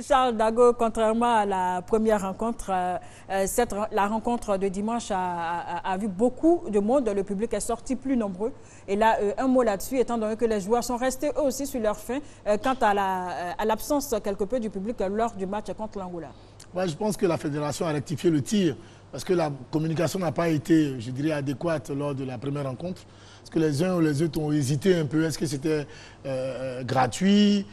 Charles Dago, contrairement à la première rencontre, la rencontre de dimanche a vu beaucoup de monde. Le public est sorti plus nombreux. Et là, un mot là-dessus, étant donné que les joueurs sont restés eux aussi sur leur faim, quant à l'absence quelque peu du public lors du match contre l'Angola. Ouais, je pense que la fédération a rectifié le tir parce que la communication n'a pas été, je dirais, adéquate lors de la première rencontre. Parce que les uns ou les autres ont hésité un peu. Est-ce que c'était gratuit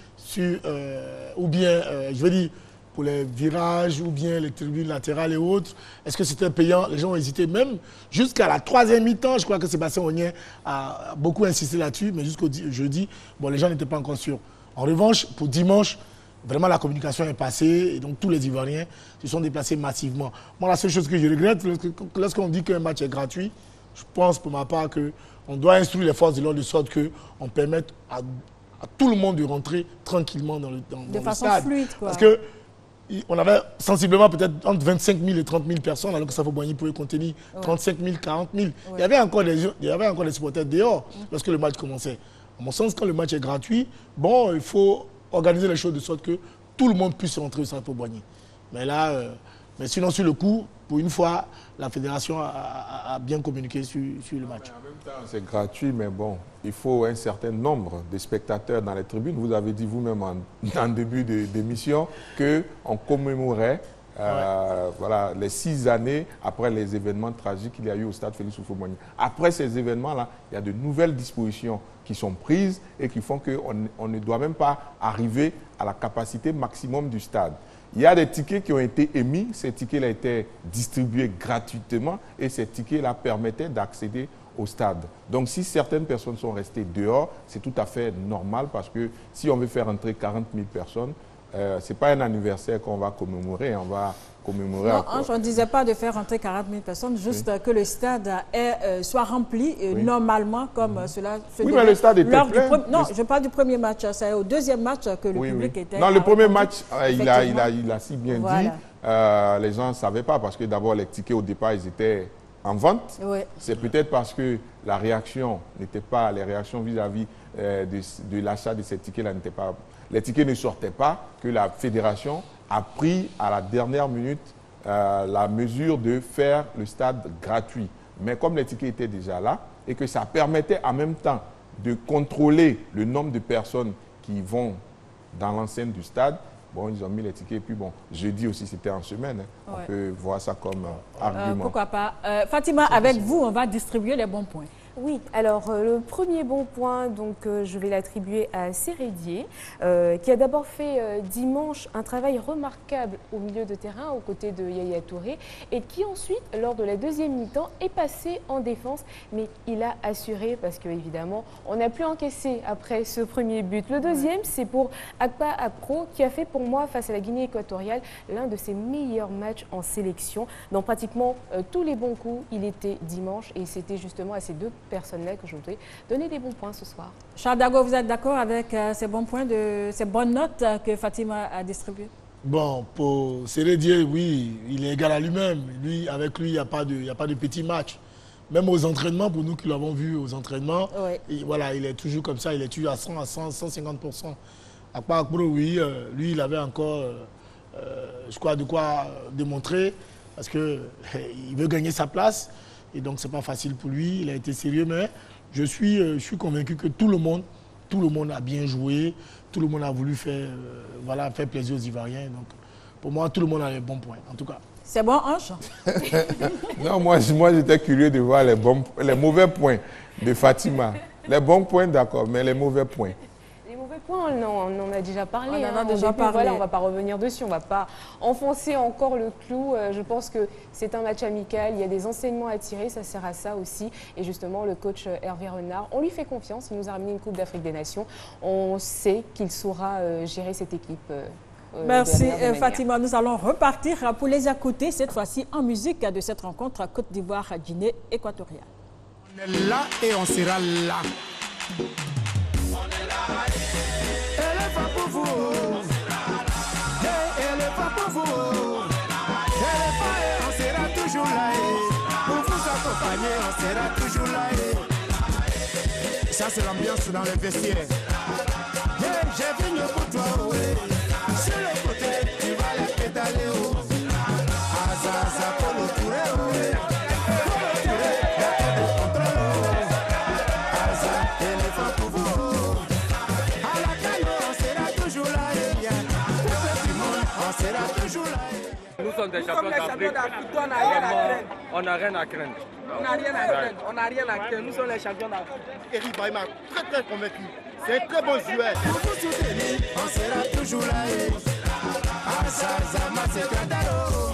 ou bien, je veux dire, pour les virages ou bien les tribunes latérales et autres. Est-ce que c'était payant? Les gens ont hésité. Même jusqu'à la troisième mi-temps, je crois que Sébastien Ognien a beaucoup insisté là-dessus. Mais jusqu'au jeudi, bon, les gens n'étaient pas encore sûrs. En revanche, pour dimanche, vraiment, la communication est passée et donc tous les Ivoiriens se sont déplacés massivement. Moi, la seule chose que je regrette, lorsqu'on dit qu'un match est gratuit, je pense pour ma part qu'on doit instruire les forces de l'ordre de sorte qu'on permette à tout le monde de rentrer tranquillement dans le stade. De façon fluide, quoi. Parce qu'on avait sensiblement peut-être entre 25 000 et 30 000 personnes, alors que Safo Boigny pouvait contenir 35 000, 40 000. Ouais. Il y avait encore des supporters dehors lorsque le match commençait. À mon sens, quand le match est gratuit, bon, il faut organiser les choses de sorte que tout le monde puisse rentrer au Safo Boigny. Mais là, mais sinon sur le coup, pour une fois, la fédération a bien communiqué sur le match. En même temps, c'est gratuit, mais bon, il faut un certain nombre de spectateurs dans les tribunes. Vous avez dit vous-même en début d'émission qu'on commémorait voilà, les 6 années après les événements tragiques qu'il y a eu au stade Félix Houphouët-Boigny. Après ces événements-là, il y a de nouvelles dispositions qui sont prises et qui font qu'on ne doit même pas arriver à la capacité maximum du stade. Il y a des tickets qui ont été émis, ces tickets-là étaient distribués gratuitement et ces tickets-là permettaient d'accéder au stade. Donc si certaines personnes sont restées dehors, c'est tout à fait normal parce que si on veut faire entrer 40 000 personnes, ce n'est pas un anniversaire qu'on va commémorer, on va commémorer... Non, on ne disait pas de faire rentrer 40 000 personnes, juste que le stade soit rempli normalement comme cela se Oui, mais le stade était plein. Non, je parle du premier match, c'est au deuxième match que le public était... Non, le premier match, il a si bien dit, les gens ne savaient pas parce que d'abord les tickets au départ, ils étaient en vente. C'est peut-être parce que la réaction n'était pas, les réactions vis-à-vis de l'achat de ces tickets-là n'étaient pas... Les tickets ne sortaient pas, que la fédération a pris à la dernière minute la mesure de faire le stade gratuit. Mais comme les tickets étaient déjà là et que ça permettait en même temps de contrôler le nombre de personnes qui vont dans l'enceinte du stade, bon, ils ont mis les tickets. Et puis bon, jeudi aussi, c'était en semaine. Hein. On peut voir ça comme argument. Pourquoi pas. Fatima, avec vous, on va distribuer les bons points. Oui, alors le premier bon point, donc, je vais l'attribuer à Sérédier, qui a d'abord fait dimanche un travail remarquable au milieu de terrain aux côtés de Yaya Touré et qui ensuite, lors de la deuxième mi-temps, est passé en défense. Mais il a assuré parce qu'évidemment, on n'a plus encaissé après ce premier but. Le deuxième, c'est pour Akpa Akro qui a fait pour moi, face à la Guinée équatoriale, l'un de ses meilleurs matchs en sélection. Dans pratiquement tous les bons coups, il était dimanche et c'était justement à ces deux personnes-là que je voudrais donner des bons points ce soir. Charles Dago, vous êtes d'accord avec ces bons points, ces bonnes notes que Fatima a distribuées? Bon, pour Sérédier, oui, il est égal à lui-même. Avec lui, il n'y a pas de petit match. Même aux entraînements, pour nous qui l'avons vu aux entraînements, et voilà, il est toujours comme ça, il est toujours à 100, à 100, 150%. À part Akbro, oui, lui, il avait encore, je crois, de quoi démontrer, parce qu'il veut gagner sa place. Et donc, ce n'est pas facile pour lui. Il a été sérieux, mais je suis convaincu que tout le monde a bien joué. Tout le monde a voulu faire plaisir aux Ivoiriens. Donc, pour moi, tout le monde a les bons points, en tout cas. C'est bon, Ange? Non, moi j'étais curieux de voir les mauvais points de Fatima. Les bons points, d'accord, mais les mauvais points. On en a déjà parlé. On en a déjà parlé. Voilà, on ne va pas revenir dessus, on ne va pas enfoncer encore le clou. Je pense que c'est un match amical, il y a des enseignements à tirer, ça sert à ça aussi. Et justement, le coach Hervé Renard, on lui fait confiance, il nous a ramené une Coupe d'Afrique des Nations. On sait qu'il saura gérer cette équipe. Merci Fatima. Nous allons repartir pour les écouter, cette fois-ci en musique de cette rencontre Côte d'Ivoire-Guinée équatoriale. On est là et on sera là. Elle est pas pour vous. Elle est pas pour vous. Elle est pas et on sera toujours là. Pour vous accompagner, on sera toujours là. Ça c'est l'ambiance dans le vestiaire. J'ai venu pour toi, sur le côté. on sera toujours là. Nous sommes des champions d'Afrique. On n'a rien à craindre. On n'a rien à craindre. On n'a rien à craindre. Nous sommes les champions d'Afrique. Eric Baye m'a très convaincu. C'est un très bon joueur. Pour vous soutenir, on sera toujours là. Azaza, Masekadaro,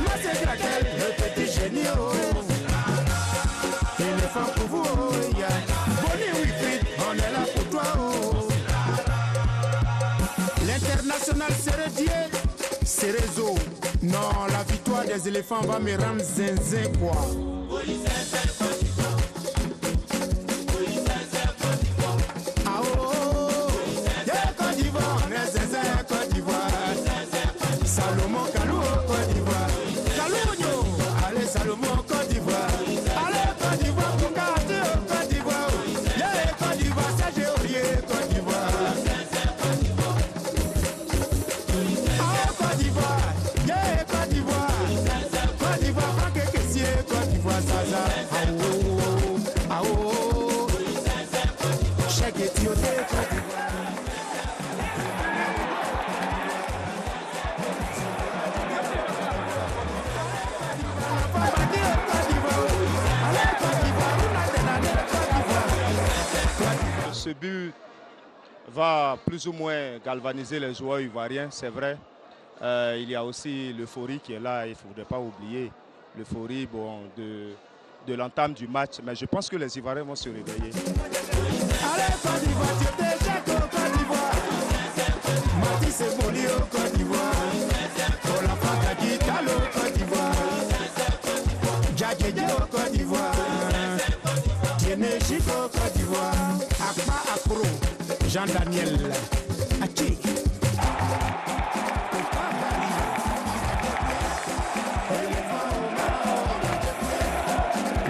Masekadel, le petit génie. Éléphant pour vous, Bonnie Wilfried, on est là pour toi. L'international Sérédier, Cérézo. Non, la victoire des éléphants va me rendre zinzin quoi. Ah oh, yeah, Côte d'Ivoire, on est zinzin Côte d'Ivoire. Salomon Kalou, Côte d'Ivoire. Kalou, allez Salomon Côte d'Ivoire. Allez Côte d'Ivoire pour Kati, Côte d'Ivoire. Yeah, Côte d'Ivoire, Serge Aurier, Côte d'Ivoire. Ah Côte d'Ivoire, yeah, Côte d'Ivoire. Côte d'Ivoire, Franck Kessier, Côte d'Ivoire, Zaza. Ah oh, Cheikh Ethiopie, Côte d'Ivoire. Ce but va plus ou moins galvaniser les joueurs ivoiriens, c'est vrai. Il y a aussi l'euphorie qui est là, il ne faudrait pas oublier l'euphorie de l'entame du match. Mais je pense que les Ivoiriens vont se réveiller. Allez, Côte d'Ivoire, tu t'es jeté au Côte d'Ivoire. Matisse et Moli au Côte d'Ivoire. Olafan Kaki Talo au Côte d'Ivoire. Djadjedje au Côte d'Ivoire. Djenejik au Côte d'Ivoire. Akpa Akro, Jean-Daniel Achi.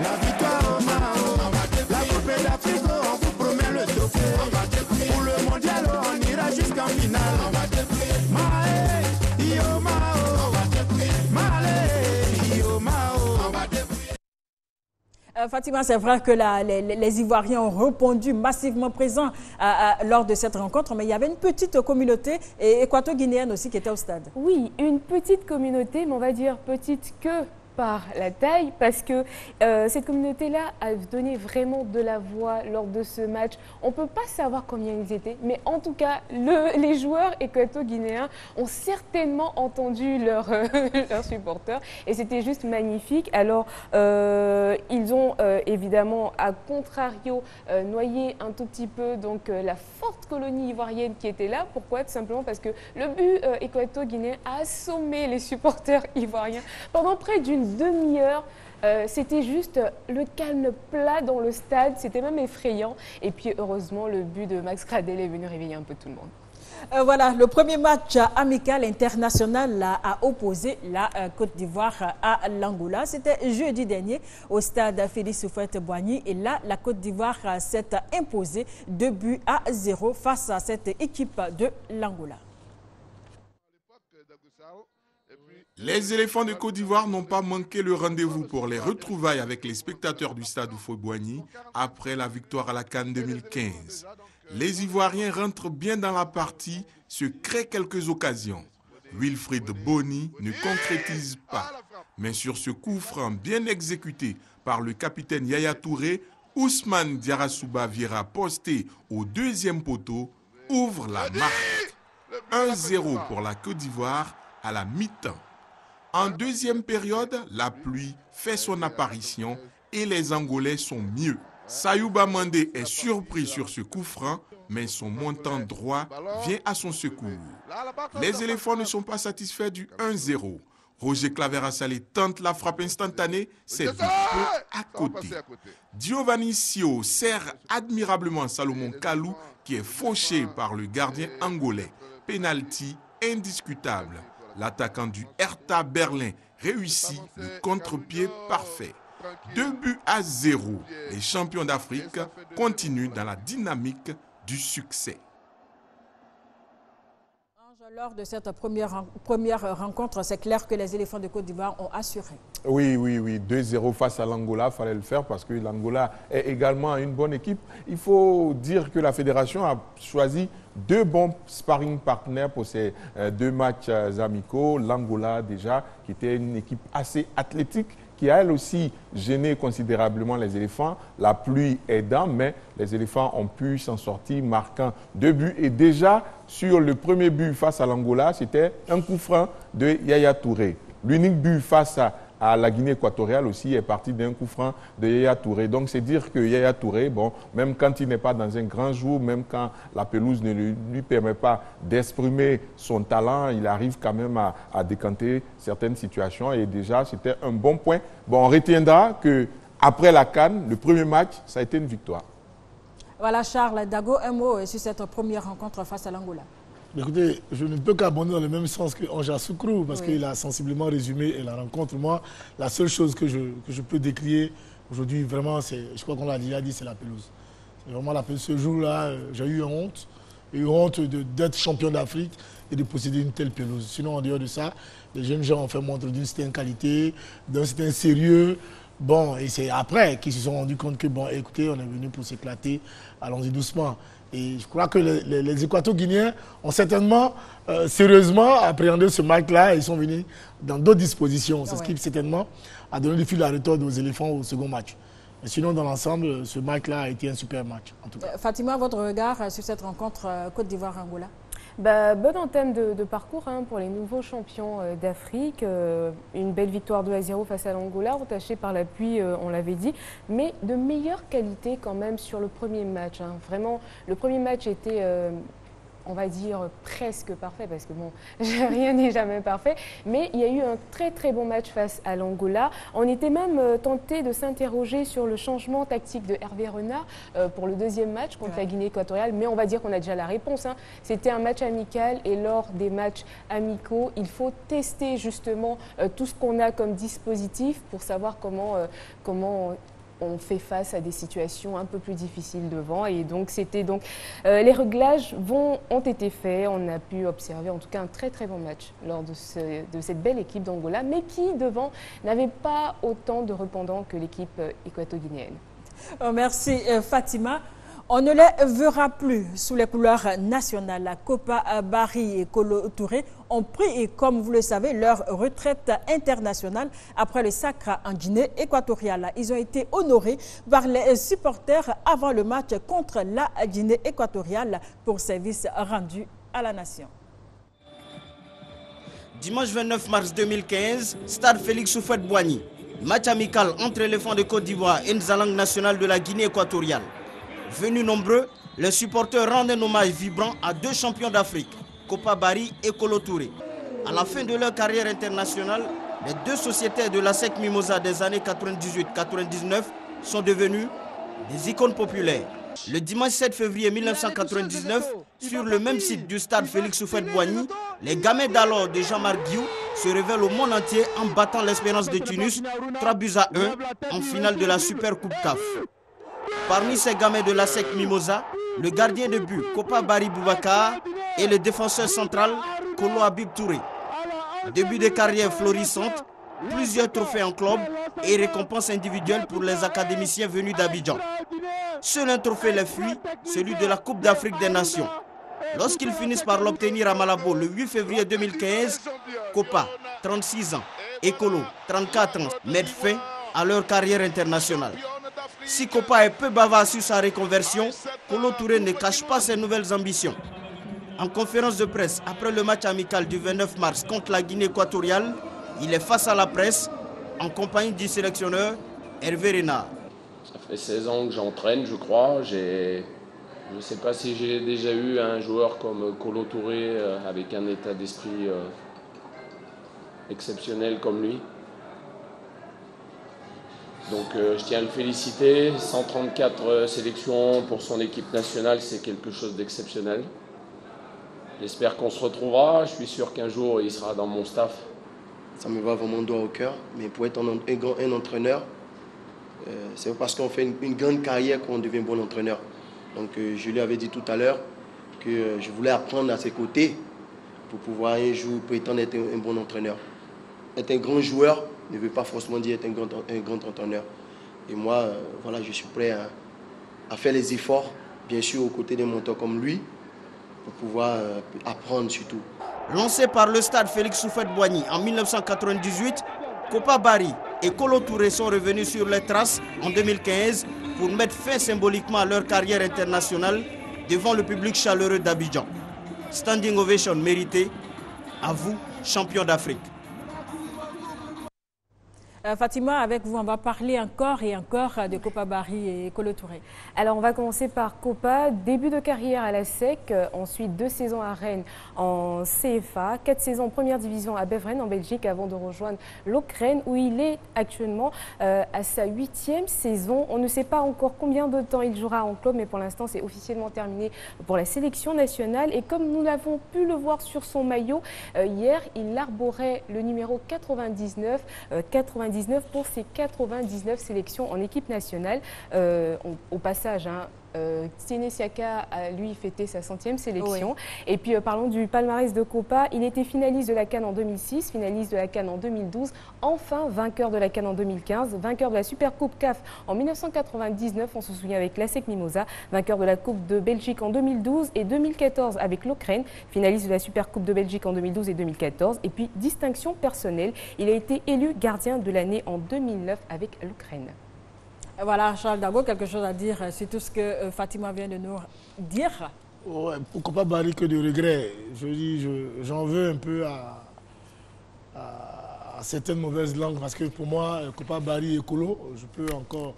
La victoire au Mao, la Coupe d'Afrique, on vous promet le trophée. Pour le mondial, on ira jusqu'en finale. Maé, Io Mao, Malé, Io Mao. Fatima, c'est vrai que les Ivoiriens ont répondu massivement présents lors de cette rencontre, mais il y avait une petite communauté équato-guinéenne aussi qui était au stade. Oui, une petite communauté, mais on va dire petite que par la taille, parce que cette communauté-là a donné vraiment de la voix lors de ce match. On ne peut pas savoir combien ils étaient, mais en tout cas, les joueurs équato-guinéens ont certainement entendu leurs supporters et c'était juste magnifique. Alors, ils ont évidemment, à contrario, noyé un tout petit peu donc, la forte colonie ivoirienne qui était là. Pourquoi? Tout simplement parce que le but équato-guinéen a assommé les supporters ivoiriens pendant près d'une demi-heure. C'était juste le calme plat dans le stade, c'était même effrayant. Et puis heureusement, le but de Max Gradel est venu réveiller un peu tout le monde. Voilà, le premier match amical international a opposé la Côte d'Ivoire à l'Angola. C'était jeudi dernier au stade Félix Houphouët-Boigny. Et là, la Côte d'Ivoire s'est imposée 2-0 face à cette équipe de l'Angola. Les éléphants de Côte d'Ivoire n'ont pas manqué le rendez-vous pour les retrouvailles avec les spectateurs du stade Houphouët-Boigny après la victoire à la CAN 2015. Les Ivoiriens rentrent bien dans la partie, se créent quelques occasions. Wilfried Bony ne concrétise pas. Mais sur ce coup franc bien exécuté par le capitaine Yaya Touré, Ousmane Diarra Vieira posté au deuxième poteau ouvre la marque. 1-0 pour la Côte d'Ivoire à la mi-temps. En deuxième période, la pluie fait son apparition et les Angolais sont mieux. Sayouba Mandé est surpris sur ce coup franc, mais son montant droit vient à son secours. Les éléphants ne sont pas satisfaits du 1-0. Roger Clavera-Salé tente la frappe instantanée, c'est du peu à côté. Giovanni Sio sert admirablement Salomon Kalou qui est fauché par le gardien angolais. Penalty indiscutable. L'attaquant du Hertha Berlin réussit le contre-pied parfait. 2-0. Les champions d'Afrique continuent dans la dynamique du succès. Lors de cette première rencontre, c'est clair que les éléphants de Côte d'Ivoire ont assuré. Oui, 2-0 face à l'Angola, il fallait le faire parce que l'Angola est également une bonne équipe. Il faut dire que la fédération a choisi 2 bons sparring partenaires pour ces 2 matchs amicaux. L'Angola déjà, qui était une équipe assez athlétique, qui a elle aussi gêné considérablement les éléphants. La pluie aidant, mais les éléphants ont pu s'en sortir, marquant 2 buts. Et déjà, sur le premier but face à l'Angola, c'était un coup franc de Yaya Touré. L'unique but face à la Guinée équatoriale aussi est parti d'un coup franc de Yaya Touré. Donc c'est dire que Yaya Touré, bon, même quand il n'est pas dans un grand jour, même quand la pelouse ne lui permet pas d'exprimer son talent, il arrive quand même à décanter certaines situations. Et déjà, c'était un bon point. Bon, on retiendra qu'après la CAN, le premier match, ça a été une victoire. Voilà, Charles Dago, un mot sur cette première rencontre face à l'Angola. Écoutez, je ne peux qu'abonder dans le même sens que Anja Soukrou parce qu'il a sensiblement résumé la rencontre. Moi, la seule chose que je peux décrier aujourd'hui, vraiment, je crois qu'on l'a déjà dit, c'est la pelouse. C'est vraiment la pelouse. Ce jour-là, j'ai eu honte. J'ai eu honte d'être champion d'Afrique et de posséder une telle pelouse. Sinon, en dehors de ça, les jeunes gens ont fait montre d'une certaine qualité, d'un certain sérieux. Bon, et c'est après qu'ils se sont rendus compte que, bon, écoutez, on est venu pour s'éclater, allons-y doucement. Et je crois que les Équato-Guinéens ont certainement, sérieusement appréhendé ce match-là et ils sont venus dans d'autres dispositions. C'est ce qui, certainement, a donné du fil à retordre aux éléphants au second match. Mais sinon, dans l'ensemble, ce match-là a été un super match, en tout cas. Fatima, votre regard sur cette rencontre Côte d'Ivoire-Angola? Bonne entame de parcours pour les nouveaux champions d'Afrique. Une belle victoire 2-0 face à l'Angola, entachée par la pluie, on l'avait dit, mais de meilleure qualité quand même sur le premier match. Vraiment, le premier match était, on va dire, presque parfait, parce que bon, rien n'est jamais parfait, mais il y a eu un très très bon match face à l'Angola. On était même tenté de s'interroger sur le changement tactique de Hervé Renard pour le deuxième match contre la Guinée équatoriale, mais on va dire qu'on a déjà la réponse. C'était un match amical et lors des matchs amicaux, il faut tester justement tout ce qu'on a comme dispositif pour savoir comment on fait face à des situations un peu plus difficiles devant. Et donc, les réglages ont été faits. On a pu observer en tout cas un très très bon match lors de cette belle équipe d'Angola, mais qui devant n'avait pas autant de répondants que l'équipe équato-guinéenne. Merci Fatima. On ne les verra plus sous les couleurs nationales. La Kopa Barry et Kolo Touré ont pris, comme vous le savez, leur retraite internationale après le sacre en Guinée équatoriale. Ils ont été honorés par les supporters avant le match contre la Guinée équatoriale pour service rendu à la nation. Dimanche 29 mars 2015, stade Félix Houphouët-Boigny. Match amical entre éléphants de Côte d'Ivoire et Nzalang national de la Guinée équatoriale. Venus nombreux, les supporters rendent un hommage vibrant à 2 champions d'Afrique, Kopa Barry et Kolo Touré. À la fin de leur carrière internationale, les 2 sociétaires de la SEC Mimosa des années 98-99 sont devenus des icônes populaires. Le dimanche 7 février 1999, sur le même site du stade Félix Houphouët-Boigny, les gamins d'alors de Jean-Marc Guiou se révèlent au monde entier en battant l'Espérance de Tunis 3-1 en finale de la Super Coupe CAF. Parmi ces gamins de la SEC Mimosa, le gardien de but Kopa Barry Boubacar et le défenseur central Kolo Habib Touré. Début de carrière florissante, plusieurs trophées en club et récompenses individuelles pour les académiciens venus d'Abidjan. Seul un trophée les fuit, celui de la Coupe d'Afrique des Nations. Lorsqu'ils finissent par l'obtenir à Malabo le 8 février 2015, Kopa, 36 ans, et Kolo, 34 ans, mettent fin à leur carrière internationale. Si Kopa est peu bavard sur sa reconversion, Kolo Touré ne cache pas ses nouvelles ambitions. En conférence de presse après le match amical du 29 mars contre la Guinée équatoriale, il est face à la presse en compagnie du sélectionneur Hervé Renard. Ça fait 16 ans que j'entraîne, je crois. Je ne sais pas si j'ai déjà eu un joueur comme Kolo Touré avec un état d'esprit exceptionnel comme lui. Donc je tiens à le féliciter. 134 sélections pour son équipe nationale, c'est quelque chose d'exceptionnel. J'espère qu'on se retrouvera. Je suis sûr qu'un jour, il sera dans mon staff. Ça me va vraiment droit au cœur. Mais pour être un entraîneur, c'est parce qu'on fait une grande carrière qu'on devient bon entraîneur. Donc je lui avais dit tout à l'heure que je voulais apprendre à ses côtés pour pouvoir un jour prétendre être un bon entraîneur. Être un grand joueur ne veut pas forcément dire être un grand entraîneur. Et moi, voilà, je suis prêt à faire les efforts, bien sûr, aux côtés d'un mentor comme lui, pour pouvoir apprendre surtout. Lancé par le stade Félix Houphouët-Boigny en 1998, Kopa Barry et Kolo Touré sont revenus sur les traces en 2015 pour mettre fin symboliquement à leur carrière internationale devant le public chaleureux d'Abidjan. Standing ovation mérité, à vous, champion d'Afrique. Fatima, avec vous, on va parler encore et encore de Kopa Barry et Kolo Touré. Alors, on va commencer par Kopa. Début de carrière à la SEC, ensuite 2 saisons à Rennes en CFA, 4 saisons en première division à Beveren en Belgique avant de rejoindre l'Ukraine où il est actuellement à sa 8e saison. On ne sait pas encore combien de temps il jouera en club, mais pour l'instant, c'est officiellement terminé pour la sélection nationale. Et comme nous l'avons pu le voir sur son maillot, hier, il arborait le numéro 99 pour ses 99 sélections en équipe nationale. Au passage, Tiene Siaka a lui fêté sa 100e sélection. Oui. Et puis parlons du palmarès de Kopa. Il était finaliste de la CAN en 2006, finaliste de la CAN en 2012, enfin vainqueur de la CAN en 2015, vainqueur de la Supercoupe CAF en 1999, on se souvient avec l'ASEC Mimosa, vainqueur de la Coupe de Belgique en 2012 et 2014 avec l'Ukraine, finaliste de la Supercoupe de Belgique en 2012 et 2014. Et puis distinction personnelle, il a été élu gardien de l'année en 2009 avec l'Ukraine. Voilà, Charles Dago, quelque chose à dire sur tout ce que Fatima vient de nous dire. Ouais, pourquoi pas Barry que de regrets. Je dis, j'en veux un peu à certaines mauvaises langues parce que pour moi, Kopa Barry et Kolo, je peux encore,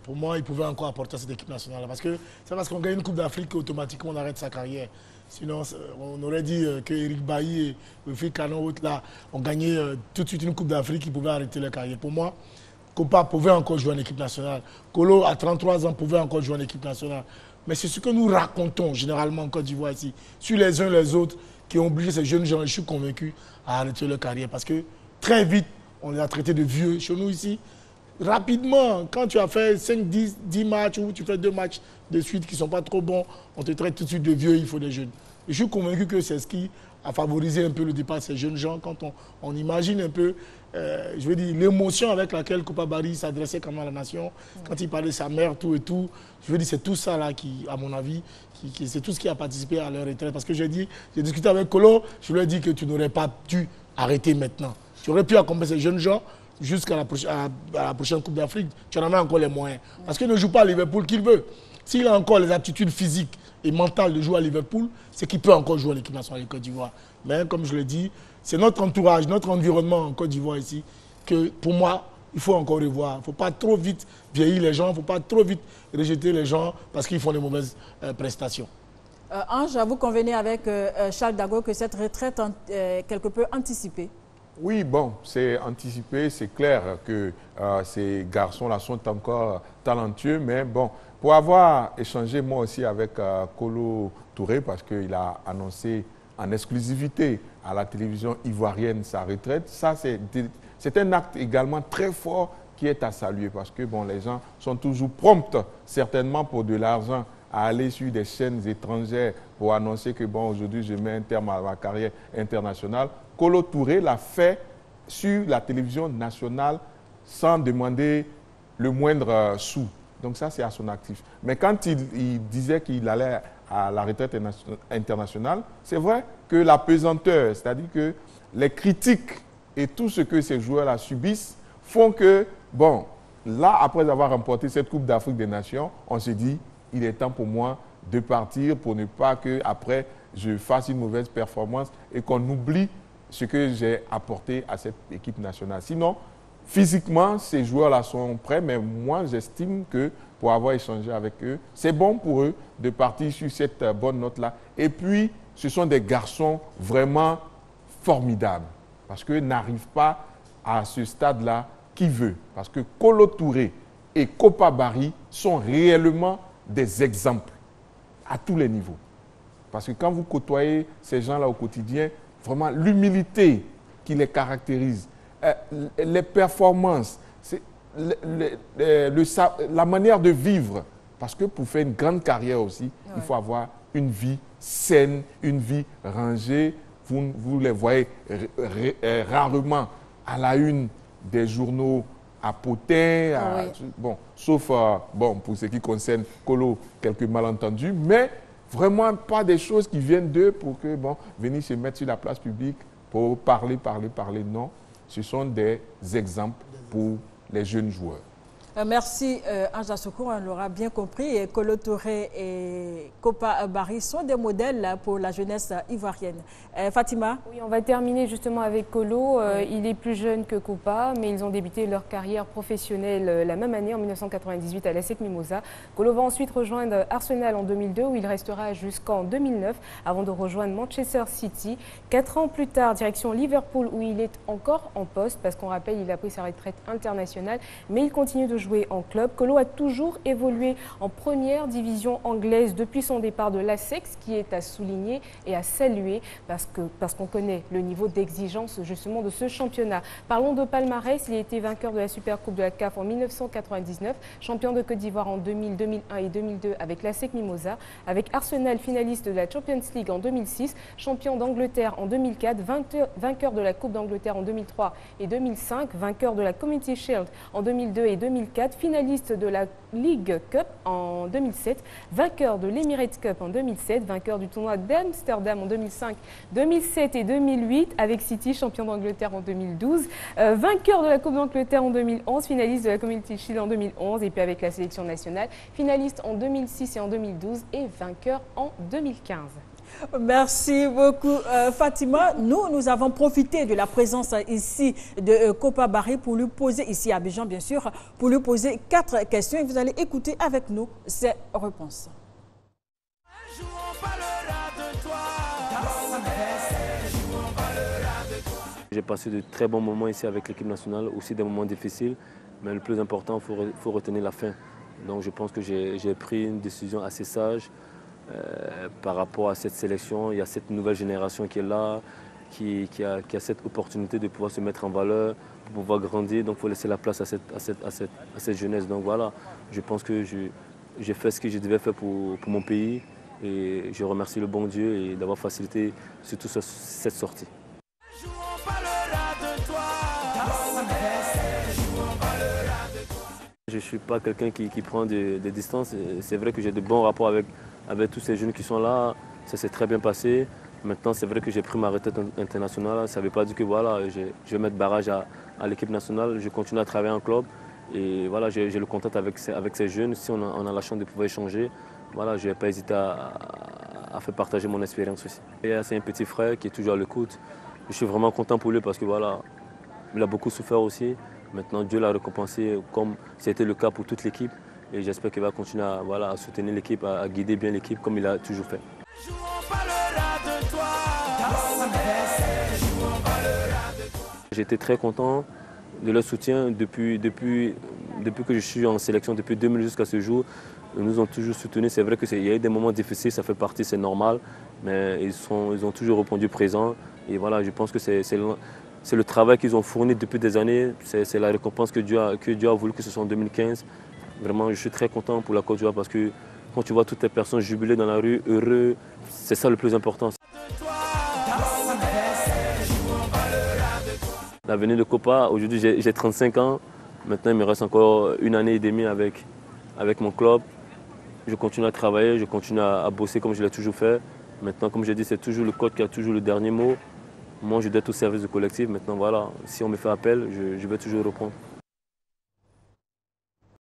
pour moi, ils pouvaient encore apporter à cette équipe nationale. Parce que c'est parce qu'on gagne une Coupe d'Afrique qu'automatiquement on arrête sa carrière. Sinon, on aurait dit qu'Éric Bailly et Wilfried Canon, là, ont gagné tout de suite une Coupe d'Afrique, ils pouvaient arrêter leur carrière. Pour moi, Kopa pouvait encore jouer en équipe nationale. Kolo, à 33 ans, pouvait encore jouer en équipe nationale. Mais c'est ce que nous racontons généralement en Côte d'Ivoire ici, sur les uns les autres, qui ont obligé ces jeunes gens, je suis convaincu, à arrêter leur carrière. Parce que très vite, on les a traités de vieux chez nous ici. Rapidement, quand tu as fait 5, 10 matchs ou tu fais 2 matchs de suite qui ne sont pas trop bons, on te traite tout de suite de vieux, il faut des jeunes. Et je suis convaincu que c'est ce qui a favorisé un peu le départ de ces jeunes gens. Quand on imagine un peu, je veux dire, l'émotion avec laquelle Kopa Barry s'adressait quand même à la nation, quand il parlait de sa mère, tout et tout, je veux dire, c'est tout ça là qui, à mon avis, c'est tout ce qui a participé à leur retraite. Parce que j'ai discuté avec Kolo, je lui ai dit que tu n'aurais pas dû arrêter maintenant. Tu aurais pu accompagner ces jeunes gens jusqu'à la prochaine Coupe d'Afrique. Tu en as encore les moyens. Parce qu'il ne joue pas à Liverpool qu'il veut. S'il a encore les aptitudes physiques et mentales de jouer à Liverpool, c'est qu'il peut encore jouer à l'équipe nationale de Côte d'Ivoire. Mais comme je l'ai dit, c'est notre entourage, notre environnement en Côte d'Ivoire ici, que pour moi, il faut encore revoir. Il ne faut pas trop vite vieillir les gens, il ne faut pas trop vite rejeter les gens parce qu'ils font des mauvaises prestations. Ange, vous convenez avec Charles Dago que cette retraite est quelque peu anticipée? Oui, bon, c'est anticipé, c'est clair que ces garçons-là sont encore talentueux, mais bon, pour avoir échangé moi aussi avec Kolo Touré, parce qu'il a annoncé en exclusivité à la télévision ivoirienne sa retraite, ça c'est un acte également très fort qui est à saluer, parce que bon, les gens sont toujours prompts, certainement pour de l'argent, à aller sur des chaînes étrangères pour annoncer que bon, aujourd'hui je mets un terme à ma carrière internationale. Kolo Touré l'a fait sur la télévision nationale sans demander le moindre sou. Donc ça, c'est à son actif. Mais quand il disait qu'il allait à la retraite internationale, c'est vrai que la pesanteur, c'est-à-dire que les critiques et tout ce que ces joueurs-là subissent font que, bon, là, après avoir remporté cette Coupe d'Afrique des Nations, on se dit, il est temps pour moi de partir pour ne pas qu'après, je fasse une mauvaise performance et qu'on oublie ce que j'ai apporté à cette équipe nationale. Sinon, physiquement, ces joueurs-là sont prêts, mais moi, j'estime que pour avoir échangé avec eux, c'est bon pour eux de partir sur cette bonne note-là. Et puis, ce sont des garçons vraiment formidables, parce qu'ils n'arrivent pas à ce stade-là qui veut. Parce que Kolo Touré et Kopa Barry sont réellement des exemples à tous les niveaux. Parce que quand vous côtoyez ces gens-là au quotidien, vraiment l'humilité qui les caractérise, les performances, la manière de vivre. Parce que pour faire une grande carrière aussi, il faut avoir une vie saine, une vie rangée, vous les voyez rarement à la une des journaux à Potin, bon, sauf bon, pour ce qui concerne Kolo, quelques malentendus, mais vraiment pas des choses qui viennent d'eux pour que, bon, venir se mettre sur la place publique pour parler, non. Ce sont des exemples pour les jeunes joueurs. Merci Anja Sokour, on l'aura bien compris. Et Kolo Touré et Kopa Barry sont des modèles pour la jeunesse ivoirienne. Fatima? Oui, on va terminer justement avec Kolo. Il est plus jeune que Kopa, mais ils ont débuté leur carrière professionnelle la même année, en 1998, à l'ASEC Mimosa. Kolo va ensuite rejoindre Arsenal en 2002, où il restera jusqu'en 2009, avant de rejoindre Manchester City. 4 ans plus tard, direction Liverpool, où il est encore en poste, parce qu'on rappelle, il a pris sa retraite internationale, mais il continue de jouer en club. Kolo a toujours évolué en première division anglaise depuis son départ de l'ASEC, ce qui est à souligner et à saluer parce qu'on connaît le niveau d'exigence justement de ce championnat. Parlons de palmarès, il a été vainqueur de la Supercoupe de la CAF en 1999, champion de Côte d'Ivoire en 2000, 2001 et 2002 avec l'ASEC Mimosa, avec Arsenal finaliste de la Champions League en 2006, champion d'Angleterre en 2004, vainqueur de la Coupe d'Angleterre en 2003 et 2005, vainqueur de la Community Shield en 2002 et 2004, finaliste de la League Cup en 2007, vainqueur de l'Emirates Cup en 2007, vainqueur du tournoi d'Amsterdam en 2005, 2007 et 2008 avec City, champion d'Angleterre en 2012, vainqueur de la Coupe d'Angleterre en 2011, finaliste de la Community Shield en 2011 et puis avec la sélection nationale, finaliste en 2006 et en 2012 et vainqueur en 2015. Merci beaucoup Fatima. Nous avons profité de la présence ici de Kopa Barry pour lui poser, ici à Abidjan bien sûr, pour lui poser 4 questions et vous allez écouter avec nous ses réponses. J'ai passé de très bons moments ici avec l'équipe nationale, aussi des moments difficiles, mais le plus important, il faut retenir la fin. Donc je pense que j'ai pris une décision assez sage. Par rapport à cette sélection, il y a cette nouvelle génération qui est là, qui a cette opportunité de pouvoir se mettre en valeur, de pouvoir grandir. Donc il faut laisser la place à cette jeunesse. Donc voilà, je pense que j'ai fait ce que je devais faire pour mon pays et je remercie le bon Dieu et d'avoir facilité surtout cette sortie. Je ne suis pas quelqu'un qui prend des distances. C'est vrai que j'ai de bons rapports avec tous ces jeunes qui sont là. Ça s'est très bien passé. Maintenant, c'est vrai que j'ai pris ma retraite internationale. Ça ne veut pas dire que voilà, je vais mettre barrage à l'équipe nationale. Je continue à travailler en club. Et voilà, j'ai le contact avec ces jeunes. Si on a la chance de pouvoir échanger, voilà, je ne vais pas hésiter à faire partager mon expérience aussi. C'est un petit frère qui est toujours à l'écoute. Je suis vraiment content pour lui parce que voilà, il a beaucoup souffert aussi. Maintenant, Dieu l'a récompensé comme c'était le cas pour toute l'équipe. Et j'espère qu'il va continuer à soutenir l'équipe, à guider bien l'équipe comme il a toujours fait. J'étais très content de leur soutien depuis que je suis en sélection, depuis 2000 jusqu'à ce jour. Ils nous ont toujours soutenus. C'est vrai qu'il y a eu des moments difficiles, ça fait partie, c'est normal. Mais ils ont toujours répondu présent. Et voilà, je pense que c'est le travail qu'ils ont fourni depuis des années. C'est la récompense que Dieu a voulu que ce soit en 2015. Vraiment, je suis très content pour la Côte d'Ivoire parce que quand tu vois toutes les personnes jubilées dans la rue, heureux, c'est ça le plus important. L'avenir de Kopa, aujourd'hui j'ai 35 ans. Maintenant, il me reste encore 1 année et demie avec mon club. Je continue à travailler, je continue à bosser comme je l'ai toujours fait. Maintenant, comme je dis, c'est toujours le coach qui a toujours le dernier mot. Moi, je dois être au service du collectif. Maintenant, voilà, si on me fait appel, je vais toujours répondre.